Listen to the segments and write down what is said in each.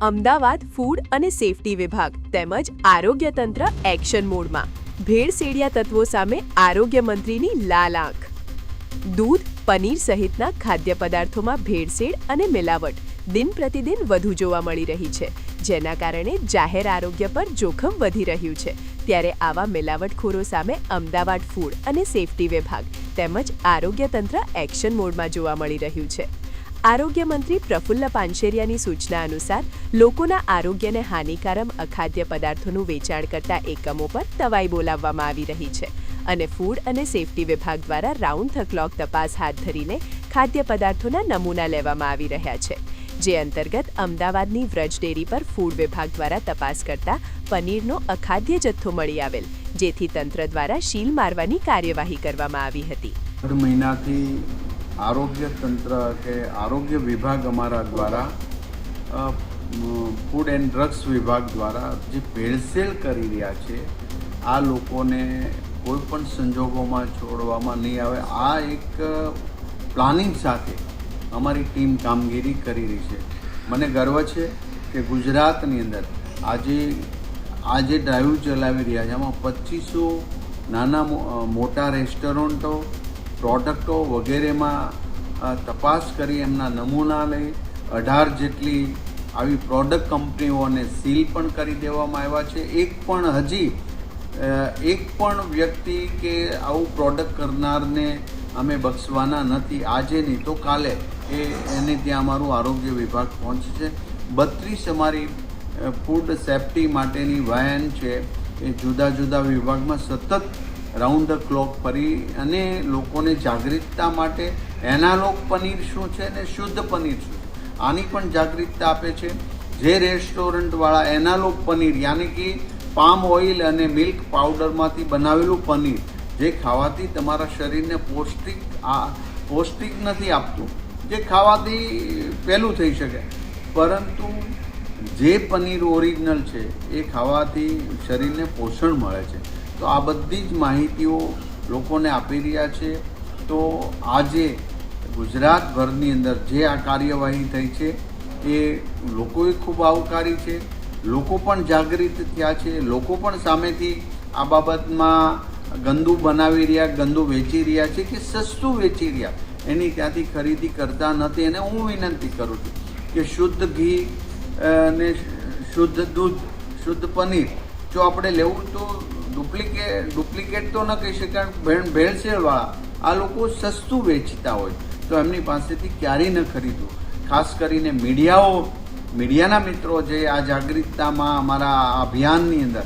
Ahmedabad food અને safety વિભાગ તેમજ આરોગ્ય તંત્ર એક્શન મોડમાં ભેળસેળિયા તત્વો સામે આરોગ્ય મંત્રીની લાલ આંખ. દૂધ, પનીર સહિતના ખાદ્ય પદાર્થોમાં ભેળસેળ અને મિલાવટ દિન પ્રતિદિન વધુ જોવા મળી રહી છે, જેના કારણે જાહેર આરોગ્ય પર જોખમ વધી રહ્યું છે. ત્યારે આવા મિલાવટખોરો સામે અમદાવાદ ફૂડ અને સેફટી વિભાગ તેમજ આરોગ્ય તંત્ર એક્શન મોડમાં જોવા મળી રહ્યું છે. આરોગ્ય મંત્રી પ્રફુલ્લ પાનશેરિયાની સૂચના અનુસાર લોકોના આરોગ્યને હાનિકારક અખાદ્ય પદાર્થોનું વેચાણ કરતા એકમો પર તવાઈ બોલાવવામાં આવી રહી છે અને ફૂડ અને સેફટી વિભાગ દ્વારા રાઉન્ડ ધ ક્લોક તપાસ હાથ ધરીને ખાદ્ય પદાર્થોના નમૂના લેવામાં આવી રહ્યા છે. જે અંતર્ગત અમદાવાદની વ્રજ ડેરી પર ફૂડ વિભાગ દ્વારા તપાસ કરતા પનીરનો અખાદ્ય જથ્થો મળી આવેલ, જેથી તંત્ર દ્વારા સીલ મારવાની કાર્યવાહી કરવામાં આવી હતી. મહિનાથી આરોગ્ય તંત્ર કે આરોગ્ય વિભાગ અમારા દ્વારા ફૂડ એન્ડ ડ્રગ્સ વિભાગ દ્વારા જે ભેળસેળ કરી રહ્યા છે, આ લોકોને કોઈ પણ સંજોગોમાં છોડવામાં નહીં આવે. આ એક પ્લાનિંગ સાથે અમારી ટીમ કામગીરી કરી રહી છે. મને ગર્વ છે કે ગુજરાતની અંદર આજે ડ્રાઈવ ચલાવી રહ્યા છે, એમાં 2500 નાના મોટા રેસ્ટોરન્ટો, પ્રોડક્ટો વગેરેમાં તપાસ કરી એમના નમૂના લઈ 18 જેટલી આવી પ્રોડક્ટ કંપનીઓને સીલ પણ કરી દેવામાં આવ્યા છે. એક પણ વ્યક્તિ કે આવું પ્રોડક્ટ કરનારને અમે બક્ષવાના નથી. આજે નહીં તો કાલે એને ત્યાં અમારું આરોગ્ય વિભાગ પહોંચશે. 32 અમારી ફૂડ સેફ્ટી માટેની વાન છે, એ જુદા જુદા વિભાગમાં સતત રાઉન્ડ ધ ક્લોક ફરી અને લોકોને જાગૃતતા માટે એનાલોગ પનીર શું છે અને શુદ્ધ પનીર શું છે આની પણ જાગૃતતા આપે છે. જે રેસ્ટોરન્ટવાળા એનાલોગ પનીર યાની કે પામ ઓઇલ અને મિલ્ક પાવડરમાંથી બનાવેલું પનીર, જે ખાવાથી તમારા શરીરને પૌષ્ટિક નથી આપતું, જે ખાવાથી પહેલું થઈ શકે, પરંતુ જે પનીર ઓરિજિનલ છે એ ખાવાથી શરીરને પોષણ મળે છે. તો આ બધી જ માહિતીઓ લોકોને આપી રહ્યા છે. તો આજે ગુજરાતભરની અંદર જે આ કાર્યવાહી થઈ છે એ લોકોએ ખૂબ આવકારી છે. લોકો પણ જાગૃત થયા છે. લોકો પણ સામેથી આ બાબતમાં ગંદુ બનાવી રહ્યા, ગંદુ વેચી રહ્યા છે કે સસ્તું વેચી રહ્યા, એની ત્યાંથી ખરીદી કરતા નથી. અને હું વિનંતી કરું છું કે શુદ્ધ ઘી ને શુદ્ધ દૂધ, શુદ્ધ પનીર જો આપણે લેવું તો ડુપ્લિકેટ તો ન કહી શકાય, ભેળસેળવાળા આ લોકો સસ્તું વેચતા હોય તો એમની પાસેથી ક્યારેય ન ખરીદવું. ખાસ કરીને મીડિયાના મિત્રો જે આ જાગૃતતામાં અમારા અભિયાનની અંદર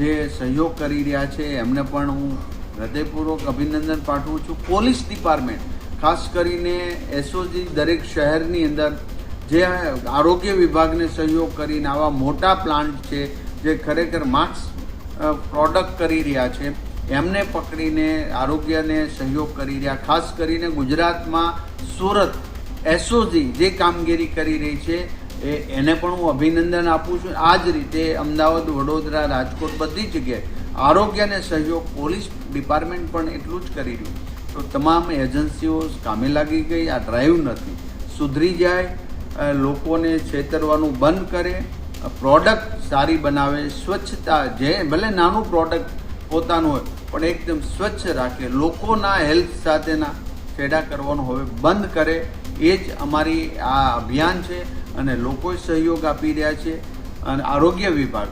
જે સહયોગ કરી રહ્યા છે, એમને પણ હું હૃદયપૂર્વક અભિનંદન પાઠવું છું. પોલીસ ડિપાર્ટમેન્ટ ખાસ કરીને એસઓજી દરેક શહેરની અંદર જે આરોગ્ય વિભાગને સહયોગ કરીને આવા મોટા પ્લાન્ટ છે જે ખરેખર માસ્ક પ્રોડક્ટ કરી રહ્યા છે, એમને પકડીને આરોગ્યને સહયોગ કરી રહ્યા. ખાસ કરીને ગુજરાતમાં સુરત એસઓજી જે કામગીરી કરી રહી છે એને પણ હું અભિનંદન આપું છું. આ જ રીતે અમદાવાદ, વડોદરા, રાજકોટ બધી જગ્યાએ આરોગ્યને સહયોગ પોલીસ ડિપાર્ટમેન્ટ પણ એટલું જ કરી રહ્યું. તો તમામ એજન્સીઓ કામે લાગી ગઈ. આ ડ્રાઈવ નથી, સુધરી જાય, લોકોને છેતરવાનું બંધ કરે, પ્રોડક્ટ સારી બનાવે, સ્વચ્છતા, જે ભલે નાનું પ્રોડક્ટ પોતાનું હોય પણ એકદમ સ્વચ્છ રાખે, લોકોના હેલ્થ સાથેના છેડા કરવાનું હવે બંધ કરે. એ જ અમારી આ અભિયાન છે અને લોકોએ સહયોગ આપી રહ્યા છે. અને આરોગ્ય વિભાગ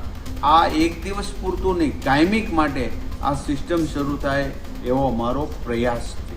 આ એક દિવસ પૂરતું નહીં, કાયમિક માટે આ સિસ્ટમ શરૂ થાય એવો અમારો પ્રયાસ છે.